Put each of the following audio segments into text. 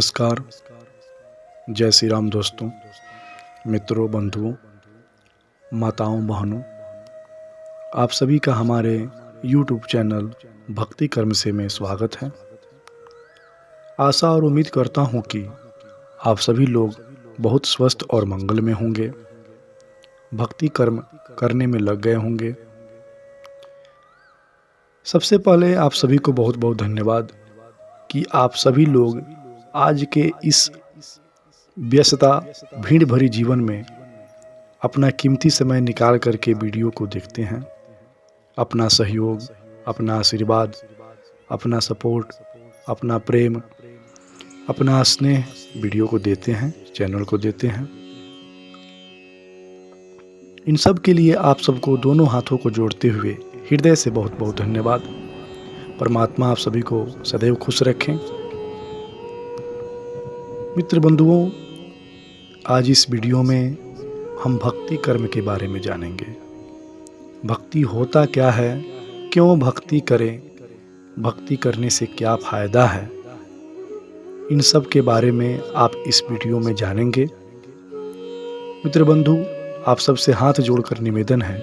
नमस्कार। जय श्री राम दोस्तों, मित्रों, बंधुओं, माताओं, बहनों, आप सभी का हमारे YouTube चैनल भक्ति कर्म से में स्वागत है। आशा और उम्मीद करता हूँ कि आप सभी लोग बहुत स्वस्थ और मंगल में होंगे, भक्ति कर्म करने में लग गए होंगे। सबसे पहले आप सभी को बहुत बहुत धन्यवाद कि आप सभी लोग आज के इस व्यस्तता भीड़ भरी जीवन में अपना कीमती समय निकाल करके वीडियो को देखते हैं। अपना सहयोग, अपना आशीर्वाद, अपना सपोर्ट, अपना प्रेम, अपना स्नेह वीडियो को देते हैं, चैनल को देते हैं। इन सब के लिए आप सबको दोनों हाथों को जोड़ते हुए हृदय से बहुत बहुत धन्यवाद। परमात्मा आप सभी को सदैव खुश रखें। मित्र बंधुओं, आज इस वीडियो में हम भक्ति कर्म के बारे में जानेंगे। भक्ति होता क्या है, क्यों भक्ति करें, भक्ति करने से क्या फ़ायदा है, इन सब के बारे में आप इस वीडियो में जानेंगे। मित्र बंधु, आप सबसे हाथ जोड़कर निवेदन है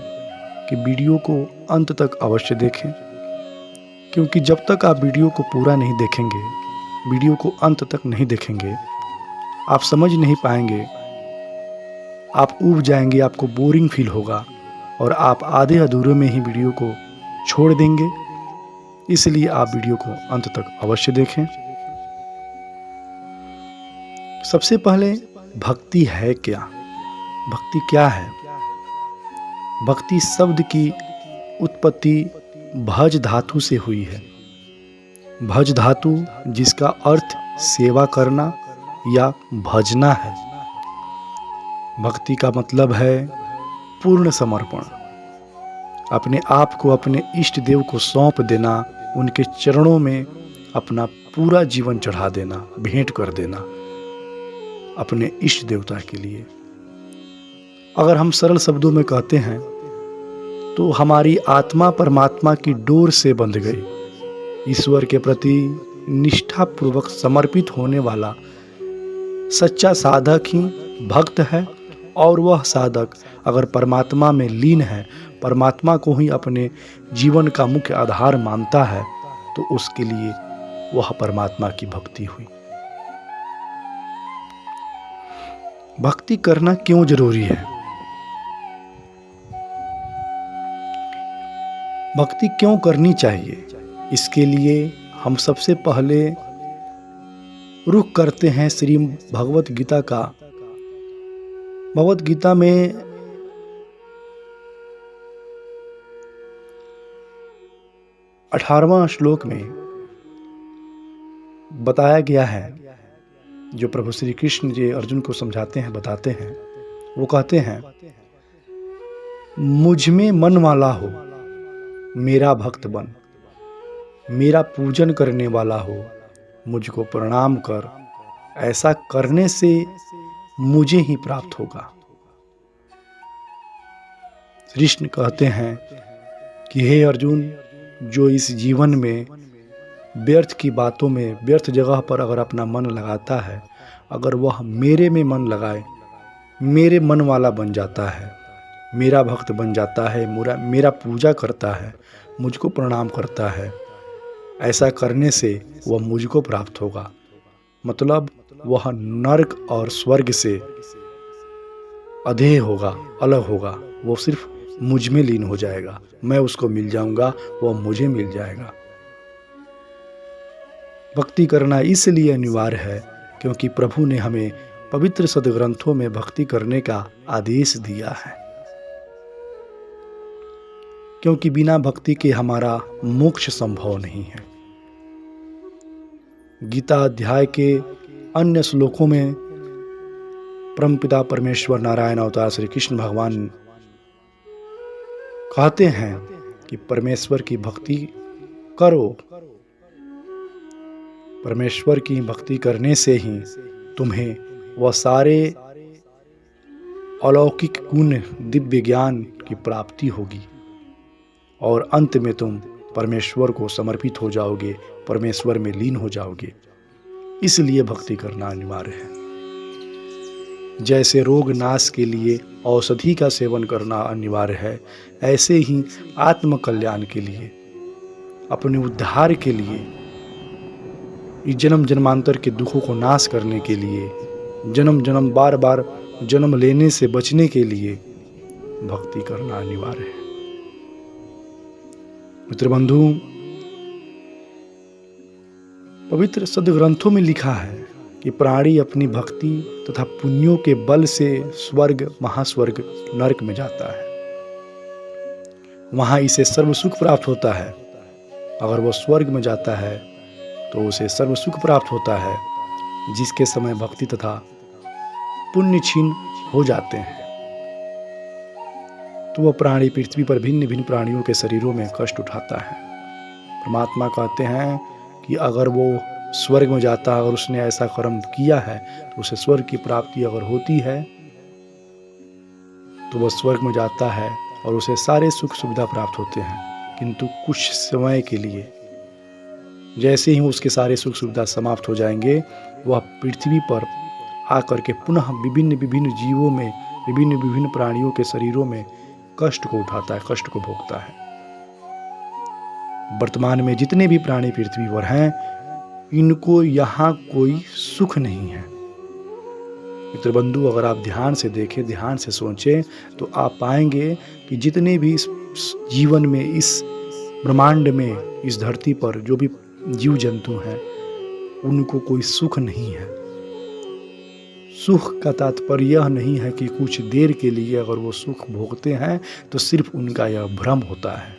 कि वीडियो को अंत तक अवश्य देखें, क्योंकि जब तक आप वीडियो को पूरा नहीं देखेंगे, वीडियो को अंत तक नहीं देखेंगे, आप समझ नहीं पाएंगे, आप ऊब जाएंगे, आपको बोरिंग फील होगा और आप आधे अधूरे में ही वीडियो को छोड़ देंगे। इसलिए आप वीडियो को अंत तक अवश्य देखें। सबसे पहले भक्ति है क्या? भक्ति क्या है? भक्ति शब्द की उत्पत्ति भज धातु से हुई है। भज धातु जिसका अर्थ सेवा करना या भजना है। भक्ति का मतलब है पूर्ण समर्पण, अपने आप को अपने इष्ट देव को सौंप देना, उनके चरणों में अपना पूरा जीवन चढ़ा देना, भेंट कर देना अपने इष्ट देवता के लिए। अगर हम सरल शब्दों में कहते हैं तो हमारी आत्मा परमात्मा की डोर से बंध गई। ईश्वर के प्रति निष्ठापूर्वक समर्पित होने वाला सच्चा साधक ही भक्त है, और वह साधक अगर परमात्मा में लीन है, परमात्मा को ही अपने जीवन का मुख्य आधार मानता है, तो उसके लिए वह परमात्मा की भक्ति हुई। भक्ति करना क्यों जरूरी है? भक्ति क्यों करनी चाहिए? इसके लिए हम सबसे पहले रुख करते हैं श्री भगवत गीता का। भगवत गीता में 18वां श्लोक में बताया गया है, जो प्रभु श्री कृष्ण जी अर्जुन को समझाते हैं, बताते हैं। वो कहते हैं, मुझ में मन वाला हो मेरा भक्त बन, मेरा पूजन करने वाला हो मुझको प्रणाम कर, ऐसा करने से मुझे ही प्राप्त होगा। कृष्ण कहते हैं कि हे अर्जुन, जो इस जीवन में व्यर्थ की बातों में, व्यर्थ जगह पर अगर अपना मन लगाता है, अगर वह मेरे में मन लगाए, मेरे मन वाला बन जाता है, मेरा भक्त बन जाता है, मेरा पूजा करता है, मुझको प्रणाम करता है, ऐसा करने से वह मुझको प्राप्त होगा। मतलब वह नरक और स्वर्ग से अधेय होगा, अलग होगा। वो सिर्फ मुझ में लीन हो जाएगा, मैं उसको मिल जाऊंगा, वह मुझे मिल जाएगा। भक्ति करना इसलिए अनिवार्य है क्योंकि प्रभु ने हमें पवित्र सद्ग्रंथों में भक्ति करने का आदेश दिया है। क्योंकि बिना भक्ति के हमारा मोक्ष संभव नहीं है। गीता अध्याय के अन्य श्लोकों में परमपिता परमेश्वर नारायण अवतार श्री कृष्ण भगवान कहते हैं कि परमेश्वर की भक्ति करो। परमेश्वर की भक्ति करने से ही तुम्हें वह सारे अलौकिक गुण, दिव्य ज्ञान की प्राप्ति होगी और अंत में तुम परमेश्वर को समर्पित हो जाओगे, परमेश्वर में लीन हो जाओगे। इसलिए भक्ति करना अनिवार्य है। जैसे रोग नाश के लिए औषधि का सेवन करना अनिवार्य है, ऐसे ही आत्म कल्याण के लिए, अपने उद्धार के लिए, इस जन्म जन्मांतर के दुखों को नाश करने के लिए, जन्म जन्म बार बार जन्म लेने से बचने के लिए भक्ति करना अनिवार्य है। मित्र बंधु, पवित्र सद्ग्रंथों में लिखा है कि प्राणी अपनी भक्ति तथा पुण्यों के बल से स्वर्ग, महास्वर्ग, नरक में जाता है। वहां इसे सर्व सुख प्राप्त होता है। अगर वह स्वर्ग में जाता है तो उसे सर्व सुख प्राप्त होता है, जिसके समय भक्ति तथा पुण्य क्षीण हो जाते हैं। तो वह प्राणी पृथ्वी पर भिन्न भिन्न प्राणियों के शरीरों में कष्ट उठाता है। परमात्मा कहते हैं कि अगर वो स्वर्ग में जाता है, अगर उसने ऐसा कर्म किया है तो उसे स्वर्ग की प्राप्ति अगर होती है तो वह स्वर्ग में जाता है और उसे सारे सुख सुविधा प्राप्त होते हैं, किंतु कुछ समय के लिए। जैसे ही उसके सारे सुख सुविधा समाप्त हो जाएंगे, वह पृथ्वी पर आकर के पुनः विभिन्न विभिन्न जीवों में, विभिन्न विभिन्न प्राणियों के शरीरों में कष्ट को उठाता है, कष्ट को भोगता है। वर्तमान में जितने भी प्राणी पृथ्वी पर हैं, इनको यहाँ कोई सुख नहीं है। मित्र बंधु, अगर आप ध्यान से देखें, ध्यान से सोचें, तो आप पाएंगे कि जितने भी इस जीवन में, इस ब्रह्मांड में, इस धरती पर जो भी जीव जंतु हैं, उनको कोई सुख नहीं है। सुख का तात्पर्य यह नहीं है कि कुछ देर के लिए अगर वो सुख भोगते हैं तो सिर्फ उनका यह भ्रम होता है।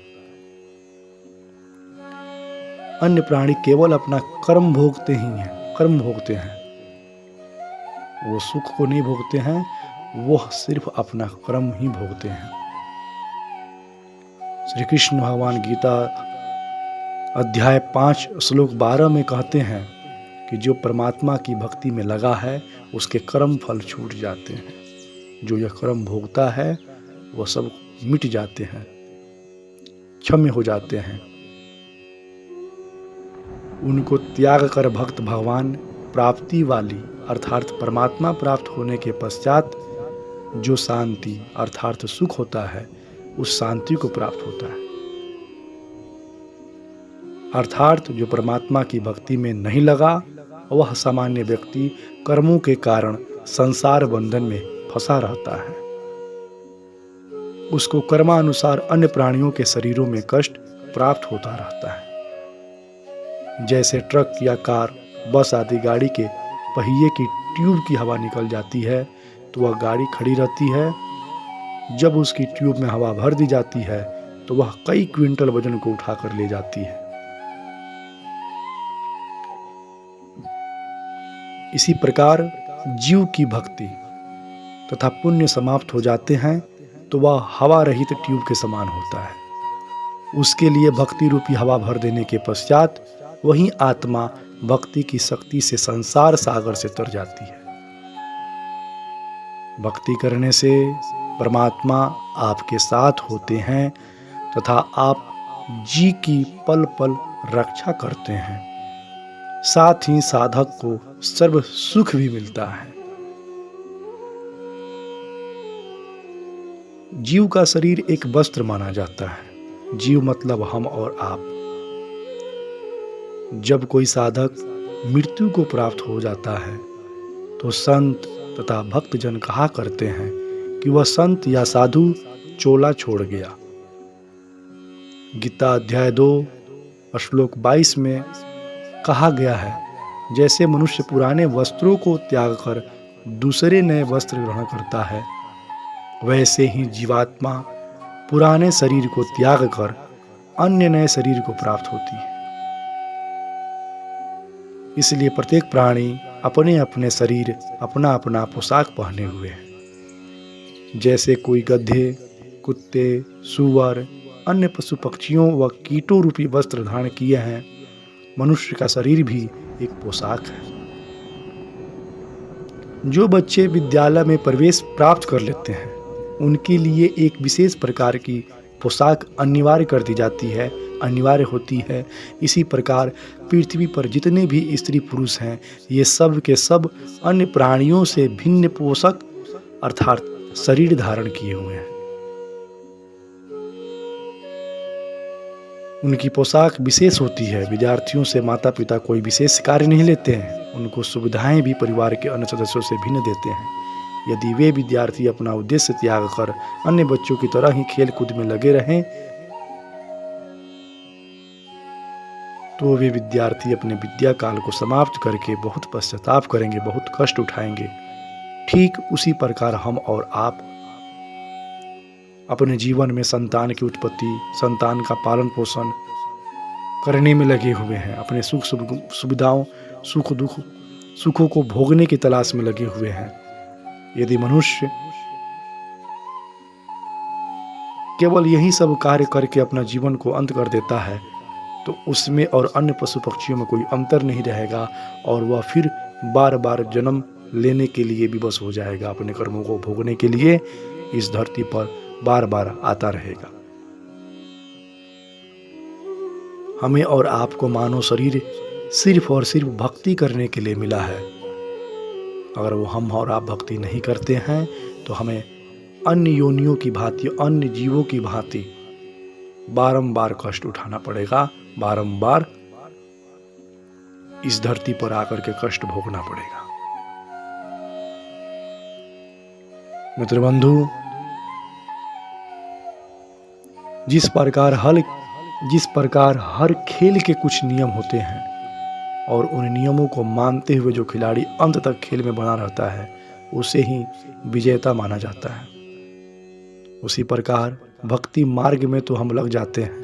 अन्य प्राणी केवल अपना कर्म भोगते ही हैं, कर्म भोगते हैं, वो सुख को नहीं भोगते हैं, वह सिर्फ अपना कर्म ही भोगते हैं। श्री कृष्ण भगवान गीता अध्याय 5 श्लोक 12 में कहते हैं कि जो परमात्मा की भक्ति में लगा है उसके कर्म फल छूट जाते हैं। जो यह कर्म भोगता है वह सब मिट जाते हैं, क्षम्य हो जाते हैं। उनको त्याग कर भक्त भगवान प्राप्ति वाली अर्थात परमात्मा प्राप्त होने के पश्चात जो शांति अर्थात सुख होता है, उस शांति को प्राप्त होता है। अर्थात जो परमात्मा की भक्ति में नहीं लगा, वह सामान्य व्यक्ति कर्मों के कारण संसार बंधन में फंसा रहता है। उसको कर्मानुसार अन्य प्राणियों के शरीरों में कष्ट प्राप्त होता रहता है। जैसे ट्रक या कार, बस आदि गाड़ी के पहिए की ट्यूब की हवा निकल जाती है तो वह गाड़ी खड़ी रहती है। जब उसकी ट्यूब में हवा भर दी जाती है तो वह कई क्विंटल वजन को उठाकर ले जाती है। इसी प्रकार जीव की भक्ति तथा पुण्य समाप्त हो जाते हैं तो वह हवा रहित ट्यूब के समान होता है। उसके लिए भक्ति रूपी हवा भर देने के पश्चात वही आत्मा भक्ति की शक्ति से संसार सागर से तर जाती है। भक्ति करने से परमात्मा आपके साथ होते हैं तथा आप जी की पल पल रक्षा करते हैं। साथ ही साधक को सर्व सुख भी मिलता है। जीव का शरीर एक वस्त्र माना जाता है। जीव मतलब हम और आप। जब कोई साधक मृत्यु को प्राप्त हो जाता है तो संत तथा भक्तजन कहा करते हैं कि वह संत या साधु चोला छोड़ गया। गीता अध्याय 2 श्लोक 22 में कहा गया है, जैसे मनुष्य पुराने वस्त्रों को त्याग कर दूसरे नए वस्त्र ग्रहण करता है, वैसे ही जीवात्मा पुराने शरीर को त्याग कर अन्य नए शरीर को प्राप्त होती है। इसलिए प्रत्येक प्राणी अपने अपने शरीर, अपना अपना पोशाक पहने हुए है। जैसे कोई गधे, कुत्ते, सूअर, अन्य पशु पक्षियों व कीटों रूपी वस्त्र धारण किए हैं, मनुष्य का शरीर भी एक पोशाक है। जो बच्चे विद्यालय में प्रवेश प्राप्त कर लेते हैं, उनके लिए एक विशेष प्रकार की पोशाक अनिवार्य कर दी जाती है अनिवार्य होती है, इसी प्रकार पृथ्वी पर जितने भी स्त्री पुरुष हैं, ये सब के सब अन्य प्राणियों से भिन्न पोषक अर्थात शरीर धारण किए हुए हैं। उनकी पोशाक विशेष होती है। विद्यार्थियों से माता पिता कोई विशेष कार्य नहीं लेते हैं, उनको सुविधाएं भी परिवार के अन्य सदस्यों से भिन्न देते हैं। यदि वे विद्यार्थी अपना उद्देश्य त्याग कर अन्य बच्चों की तरह ही खेल कूद में लगे रहें, तो वे विद्यार्थी अपने विद्या काल को समाप्त करके बहुत पश्चाताप करेंगे, बहुत कष्ट उठाएंगे। ठीक उसी प्रकार हम और आप अपने जीवन में संतान की उत्पत्ति, संतान का पालन पोषण करने में लगे हुए हैं। अपने सुख सुविधाओं, सुख दुख, सुखों को भोगने की तलाश में लगे हुए हैं। यदि मनुष्य केवल यही सब कार्य करके अपना जीवन को अंत कर देता है, तो उसमें और अन्य पशु पक्षियों में कोई अंतर नहीं रहेगा और वह फिर बार बार जन्म लेने के लिए विवश हो जाएगा। अपने कर्मों को भोगने के लिए इस धरती पर बार बार आता रहेगा। हमें और आपको मानव शरीर सिर्फ और सिर्फ भक्ति करने के लिए मिला है। अगर वो हम और आप भक्ति नहीं करते हैं, तो हमें अन्य योनियों की भांति, अन्य जीवों की भांति बारंबार कष्ट उठाना पड़ेगा, बारंबार इस धरती पर आकर के कष्ट भोगना पड़ेगा। मित्र बंधु, जिस प्रकार हर खेल के कुछ नियम होते हैं और उन नियमों को मानते हुए जो खिलाड़ी अंत तक खेल में बना रहता है, उसे ही विजेता माना जाता है। उसी प्रकार भक्ति मार्ग में तो हम लग जाते हैं,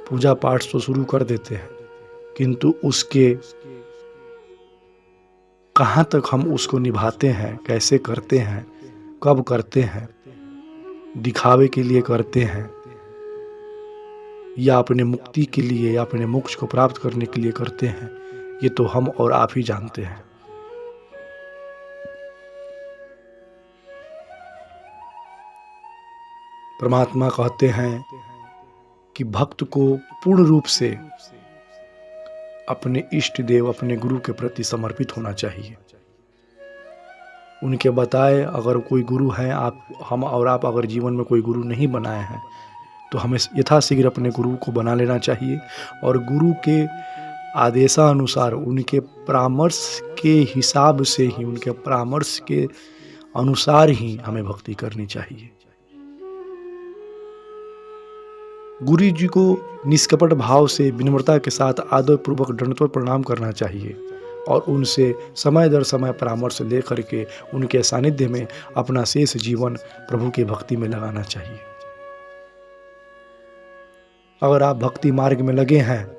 पूजा पाठ तो शुरू कर देते हैं, किंतु उसके कहाँ तक हम उसको निभाते हैं, कैसे करते हैं, कब करते हैं, दिखावे के लिए करते हैं या अपने मुक्ति के लिए या अपने मोक्ष को प्राप्त करने के लिए करते हैं, ये तो हम और आप ही जानते हैं। परमात्मा कहते हैं कि भक्त को पूर्ण रूप से अपने इष्ट देव, अपने गुरु के प्रति समर्पित होना चाहिए। उनके बताए अगर कोई गुरु है, हम और आप अगर जीवन में कोई गुरु नहीं बनाए हैं, तो हमें यथाशीघ्र अपने गुरु को बना लेना चाहिए और गुरु के आदेशानुसार, उनके परामर्श के हिसाब से ही, उनके परामर्श के अनुसार ही हमें भक्ति करनी चाहिए। गुरु जी को निष्कपट भाव से विनम्रता के साथ आदर पूर्वक दंडवत प्रणाम करना चाहिए और उनसे समय दर समय परामर्श लेकर के उनके सानिध्य में अपना शेष जीवन प्रभु की भक्ति में लगाना चाहिए। अगर आप भक्ति मार्ग में लगे हैं,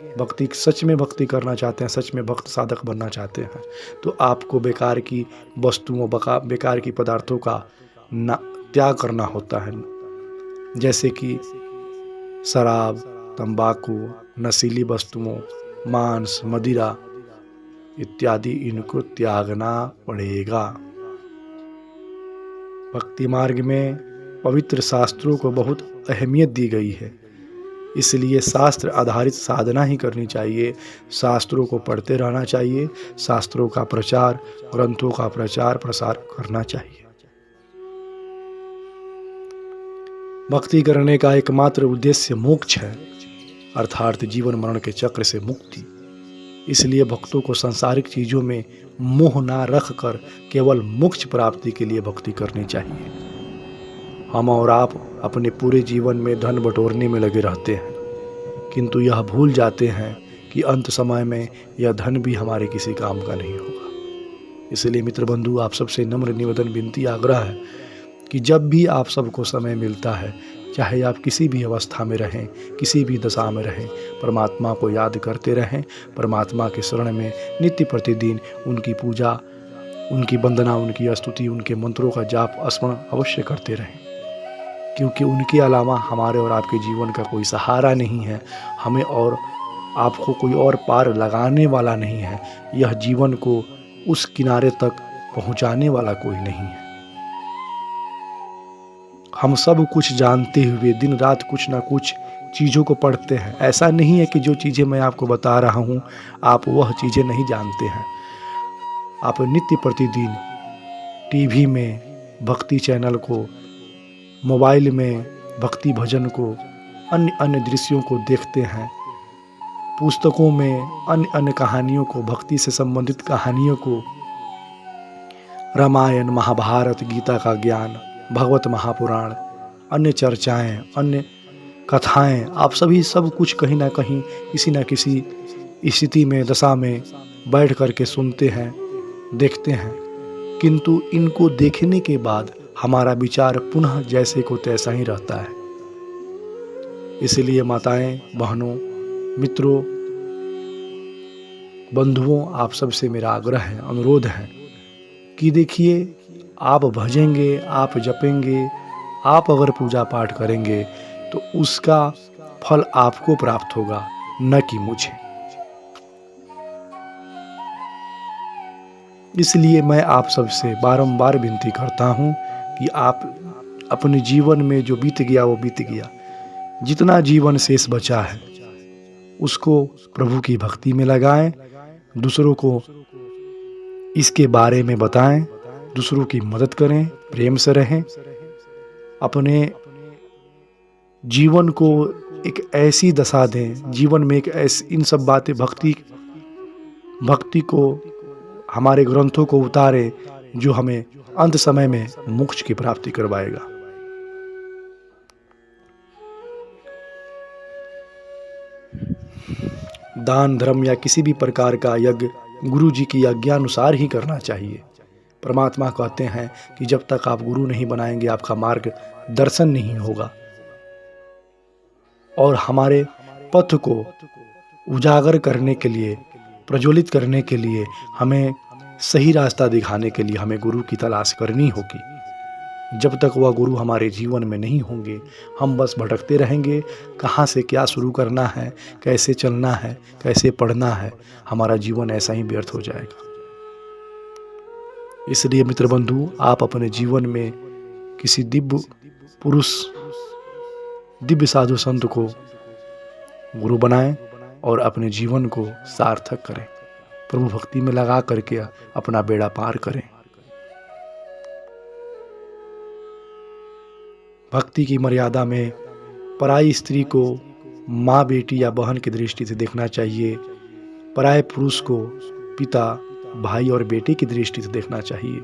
सच में भक्ति करना चाहते हैं, सच में भक्त साधक बनना चाहते हैं, तो आपको बेकार की वस्तुओं, बेकार की पदार्थों का त्याग करना होता है। जैसे कि शराब, तंबाकू, नशीली वस्तुओं, मांस, मदिरा इत्यादि, इनको त्यागना पड़ेगा। भक्ति मार्ग में पवित्र शास्त्रों को बहुत अहमियत दी गई है, इसलिए शास्त्र आधारित साधना ही करनी चाहिए। शास्त्रों को पढ़ते रहना चाहिए, शास्त्रों का प्रचार, ग्रंथों का प्रचार प्रसार करना चाहिए। भक्ति करने का एकमात्र उद्देश्य मोक्ष है, अर्थात जीवन मरण के चक्र से मुक्ति। इसलिए भक्तों को सांसारिक चीजों में मोह ना रख कर केवल मोक्ष प्राप्ति के लिए भक्ति करनी चाहिए। हम और आप अपने पूरे जीवन में धन बटोरने में लगे रहते हैं, किंतु यह भूल जाते हैं कि अंत समय में यह धन भी हमारे किसी काम का नहीं होगा। इसलिए मित्र बंधु, आप सबसे नम्र निवेदन, विनती, आग्रह है कि जब भी आप सबको समय मिलता है, चाहे आप किसी भी अवस्था में रहें, किसी भी दशा में रहें, परमात्मा को याद करते रहें। परमात्मा के शरण में नित्य प्रतिदिन उनकी पूजा, उनकी वंदना, उनकी स्तुति, उनके मंत्रों का जाप स्मरण अवश्य करते रहें, क्योंकि उनके अलावा हमारे और आपके जीवन का कोई सहारा नहीं है। हमें और आपको कोई और पार लगाने वाला नहीं है। यह जीवन को उस किनारे तक पहुंचाने वाला कोई नहीं है। हम सब कुछ जानते हुए दिन रात कुछ ना कुछ चीज़ों को पढ़ते हैं। ऐसा नहीं है कि जो चीज़ें मैं आपको बता रहा हूँ आप वह चीज़ें नहीं जानते हैं। आप नित्य प्रतिदिन टीवी में भक्ति चैनल को, मोबाइल में भक्ति भजन को, अन्य अन्य दृश्यों को देखते हैं। पुस्तकों में अन्य अन्य कहानियों को, भक्ति से संबंधित कहानियों को, रामायण, महाभारत, गीता का ज्ञान, भगवत महापुराण, अन्य चर्चाएं, अन्य कथाएं, आप सभी सब कुछ कहीं ना कहीं किसी न किसी स्थिति में, दशा में बैठ कर के सुनते हैं, देखते हैं। किंतु इनको देखने के बाद हमारा विचार पुनः जैसे को तैसा ही रहता है। इसलिए माताएं, बहनों, मित्रों, बंधुओं, आप सबसे मेरा आग्रह है, अनुरोध है कि देखिए, आप भजेंगे, आप जपेंगे, आप अगर पूजा पाठ करेंगे तो उसका फल आपको प्राप्त होगा, न कि मुझे। इसलिए मैं आप सबसे बारंबार विनती करता हूं कि आप अपने जीवन में जो बीत गया वो बीत गया, जितना जीवन शेष बचा है उसको प्रभु की भक्ति में लगाएं, दूसरों को इसके बारे में बताएं, दूसरों की मदद करें, प्रेम से रहें, अपने जीवन को एक ऐसी दशा दें, जीवन में एक ऐसी इन सब बातें भक्ति को, हमारे ग्रंथों को उतारे जो हमें अंत समय में मोक्ष की प्राप्ति करवाएगा। दान धर्म या किसी भी प्रकार का यज्ञ गुरु जी की आज्ञानुसार ही करना चाहिए। परमात्मा कहते हैं कि जब तक आप गुरु नहीं बनाएंगे आपका मार्ग दर्शन नहीं होगा, और हमारे पथ को उजागर करने के लिए, प्रज्वलित करने के लिए, हमें सही रास्ता दिखाने के लिए हमें गुरु की तलाश करनी होगी। जब तक वह गुरु हमारे जीवन में नहीं होंगे हम बस भटकते रहेंगे, कहाँ से क्या शुरू करना है, कैसे चलना है, कैसे पढ़ना है, हमारा जीवन ऐसा ही व्यर्थ हो जाएगा। इसलिए मित्र बंधु, आप अपने जीवन में किसी दिव्य पुरुष, दिव्य साधु संत को गुरु बनाएं और अपने जीवन को सार्थक करें, प्रभु भक्ति में लगा करके अपना बेड़ा पार करें। भक्ति की मर्यादा में पराई स्त्री को माँ, बेटी या बहन की दृष्टि से देखना चाहिए, पराये पुरुष को पिता, भाई और बेटे की दृष्टि से देखना चाहिए।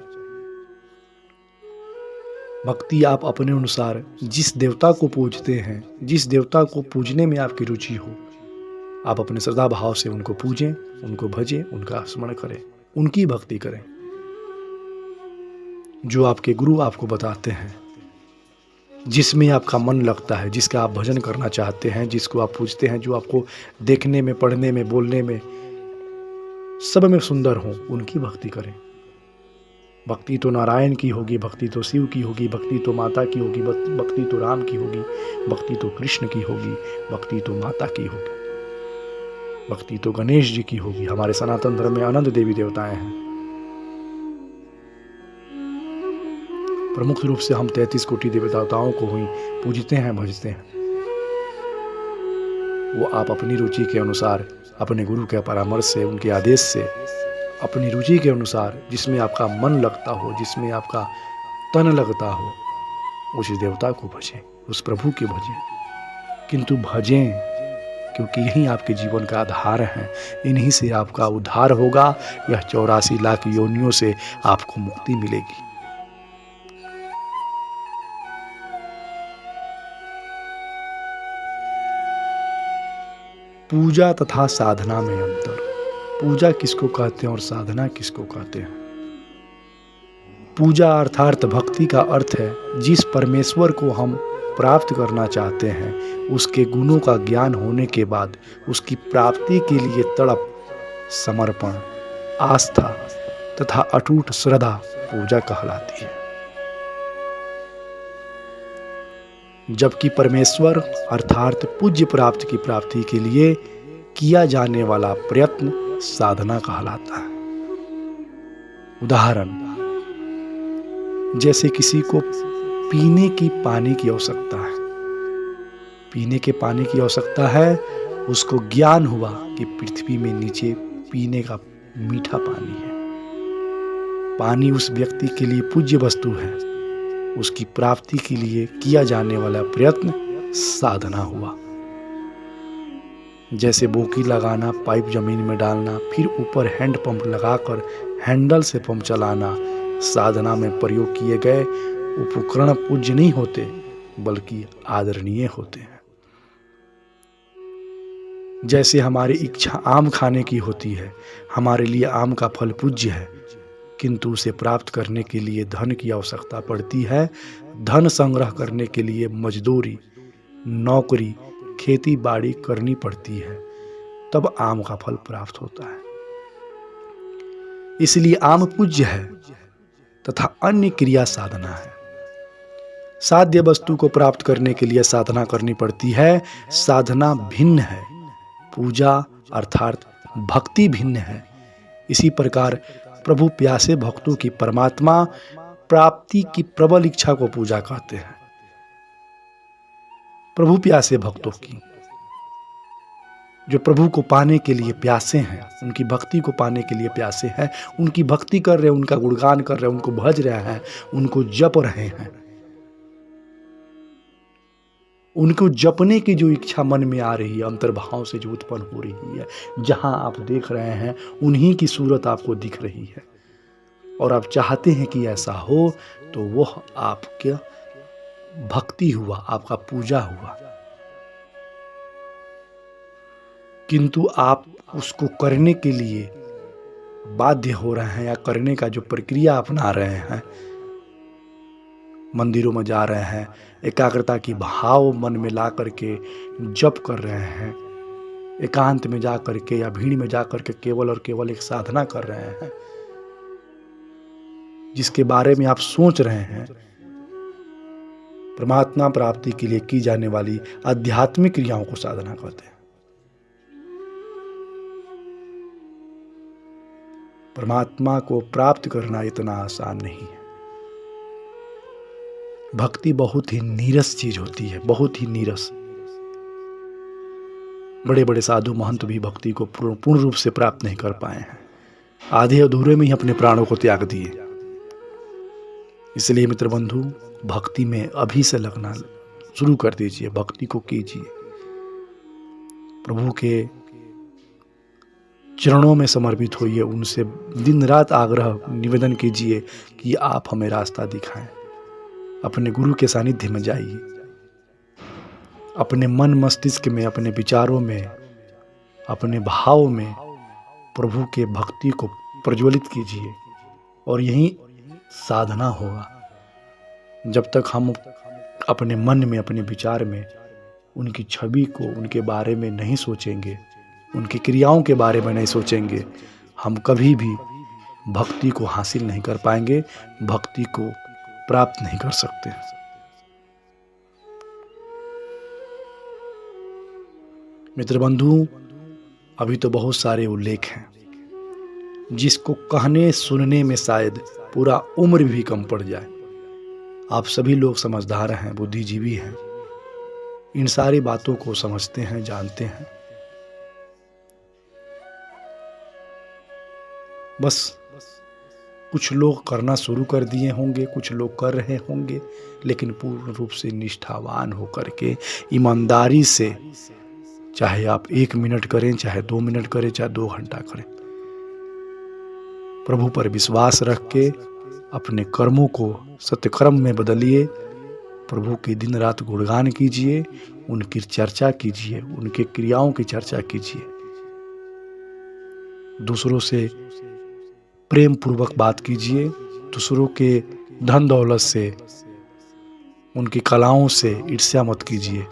भक्ति आप अपने अनुसार जिस देवता को पूजते हैं, जिस देवता को पूजने में आपकी रुचि हो, आप अपने श्रद्धा भाव से उनको पूजें, उनको भजें, उनका स्मरण करें, उनकी भक्ति करें। जो आपके गुरु आपको बताते हैं, जिसमें आपका मन लगता है, जिसका आप भजन करना चाहते हैं, जिसको आप पूजते हैं, जो आपको देखने में, पढ़ने में, बोलने में, सब में सुंदर हो, उनकी भक्ति करें। भक्ति तो नारायण की होगी, भक्ति तो शिव की होगी, भक्ति तो माता की होगी, भक्ति तो राम की होगी, भक्ति तो कृष्ण की होगी, भक्ति तो माता की होगी, भक्ति तो गणेश जी की होगी। हमारे सनातन धर्म में अनंत देवी देवताएं हैं। प्रमुख रूप से हम 33 कोटि देवी देवताओं को ही पूजते हैं, भजते हैं। वो आप अपनी रुचि के अनुसार, अपने गुरु के परामर्श से, उनके आदेश से, अपनी रुचि के अनुसार, जिसमें आपका मन लगता हो, जिसमें आपका तन लगता हो, उस देवता को भजें, उस प्रभु के भजें। किंतु भजें क्योंकि यही आपके जीवन का आधार है, इन्हीं से आपका उद्धार होगा। यह 84 लाख योनियों से आपको मुक्ति मिलेगी। पूजा तथा साधना में अंतर। पूजा किसको कहते हैं और साधना किसको कहते हैं? पूजा अर्थात भक्ति का अर्थ है जिस परमेश्वर को हम प्राप्त करना चाहते हैं, उसके गुणों का ज्ञान होने के बाद उसकी प्राप्ति के लिए तड़प, समर्पण, आस्था तथा अटूट श्रद्धा पूजा कहलाती है। जबकि परमेश्वर अर्थात पूज्य प्राप्ति की प्राप्ति के लिए किया जाने वाला प्रयत्न साधना कहलाता है। उदाहरण, जैसे किसी को पीने की पानी की आवश्यकता है, पीने के पानी की आवश्यकता है। उसको ज्ञान हुआ कि पृथ्वी में नीचे पीने का मीठा पानी है। पानी उस व्यक्ति के लिए पूज्य वस्तु है, उसकी प्राप्ति के लिए किया जाने वाला प्रयत्न साधना हुआ। जैसे बोकी लगाना, पाइप जमीन में डालना, फिर ऊपर हैंड पंप लगाकर हैंडल से पंप चलाना, साधना में प्रयोग किए गए उपकरण पूज्य नहीं होते बल्कि आदरणीय होते हैं। जैसे हमारी इच्छा आम खाने की होती है, हमारे लिए आम का फल पूज्य है, किंतु उसे प्राप्त करने के लिए धन की आवश्यकता पड़ती है। धन संग्रह करने के लिए मजदूरी, नौकरी, खेती बाड़ी करनी पड़ती है, तब आम का फल प्राप्त होता है। इसलिए आम पूज्य है तथा अन्य क्रिया साधना है। साध्य वस्तु को प्राप्त करने के लिए साधना करनी पड़ती है। साधना भिन्न है, पूजा अर्थात भक्ति भिन्न है। इसी प्रकार प्रभु प्यासे भक्तों की परमात्मा प्राप्ति की प्रबल इच्छा को पूजा कहते हैं। प्रभु प्यासे भक्तों की, जो प्रभु को पाने के लिए प्यासे हैं, उनकी भक्ति को पाने के लिए प्यासे हैं, उनकी भक्ति कर रहे हैं, उनका गुणगान कर रहे हैं, उनको भज रहे हैं, उनको जप रहे हैं, उनको जपने की जो इच्छा मन में आ रही है, अंतर्भाव से जो उत्पन्न हो रही है, जहां आप देख रहे हैं उन्हीं की सूरत आपको दिख रही है और आप चाहते हैं कि ऐसा हो, तो वह आपके भक्ति हुआ, आपका पूजा हुआ। किंतु आप उसको करने के लिए बाध्य हो रहे हैं या करने का जो प्रक्रिया अपना रहे हैं, मंदिरों में जा रहे हैं, एकाग्रता की भाव मन में ला करके जप कर रहे हैं, एकांत में जा करके या भीड़ में जा करके केवल और केवल एक साधना कर रहे हैं, जिसके बारे में आप सोच रहे हैं, परमात्मा प्राप्ति के लिए की जाने वाली आध्यात्मिक क्रियाओं को साधना कहते हैं। परमात्मा को प्राप्त करना इतना आसान नहीं है। भक्ति बहुत ही नीरस चीज होती है, बहुत ही नीरस। बड़े बड़े साधु महंत भी भक्ति को पूर्ण रूप से प्राप्त नहीं कर पाए हैं, आधे अधूरे में ही अपने प्राणों को त्याग दिए। इसलिए मित्र बंधु, भक्ति में अभी से लगना शुरू कर दीजिए, भक्ति को कीजिए, प्रभु के चरणों में समर्पित होइए, उनसे दिन रात आग्रह निवेदन कीजिए कि आप हमें रास्ता दिखाएं। अपने गुरु के सानिध्य में जाइए, अपने मन मस्तिष्क में, अपने विचारों में, अपने भाव में प्रभु के भक्ति को प्रज्वलित कीजिए और यही साधना होगा। जब तक हम अपने मन में, अपने विचार में उनकी छवि को, उनके बारे में नहीं सोचेंगे, उनकी क्रियाओं के बारे में नहीं सोचेंगे, हम कभी भी भक्ति को हासिल नहीं कर पाएंगे, भक्ति को प्राप्त नहीं कर सकते। मित्र बंधु, अभी तो बहुत सारे उल्लेख हैं जिसको कहने सुनने में शायद पूरा उम्र भी कम पड़ जाए। आप सभी लोग समझदार हैं, बुद्धिजीवी हैं, इन सारी बातों को समझते हैं, जानते हैं। बस कुछ लोग करना शुरू कर दिए होंगे, कुछ लोग कर रहे होंगे, लेकिन पूर्ण रूप से निष्ठावान होकर के ईमानदारी से, चाहे आप 1 मिनट करें, चाहे 2 मिनट करें, चाहे 2 घंटा करें, प्रभु पर विश्वास रख के अपने कर्मों को सत्यकर्म में बदलिए। प्रभु की दिन रात गुणगान कीजिए, उनकी चर्चा कीजिए, उनके क्रियाओं की चर्चा कीजिए, दूसरों से प्रेम पूर्वक बात कीजिए, दूसरों के धन दौलत से, उनकी कलाओं से ईर्ष्या मत कीजिए,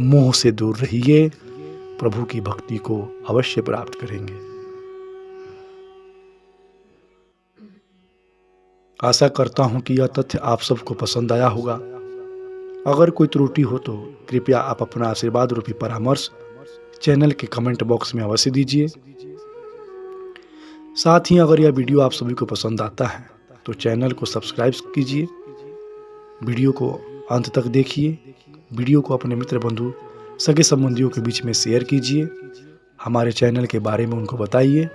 मोह से दूर रहिए, प्रभु की भक्ति को अवश्य प्राप्त करेंगे। आशा करता हूं कि यह तथ्य आप सबको पसंद आया होगा। अगर कोई त्रुटि हो तो कृपया आप अपना आशीर्वाद रूपी परामर्श चैनल के कमेंट बॉक्स में अवश्य दीजिए। साथ ही अगर यह वीडियो आप सभी को पसंद आता है तो चैनल को सब्सक्राइब कीजिए, वीडियो को अंत तक देखिए, वीडियो को अपने मित्र बंधु सगे संबंधियों के बीच में शेयर कीजिए, हमारे चैनल के बारे में उनको बताइए।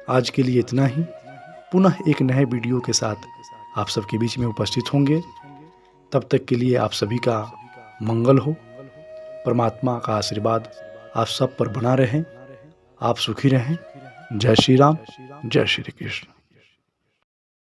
आज के लिए इतना ही। पुनः एक नए वीडियो के साथ आप सबके बीच में उपस्थित होंगे। तब तक के लिए आप सभी का मंगल हो। परमात्मा का आशीर्वाद आप सब पर बना रहे। आप सुखी रहें। जय श्री राम, जय श्री कृष्ण।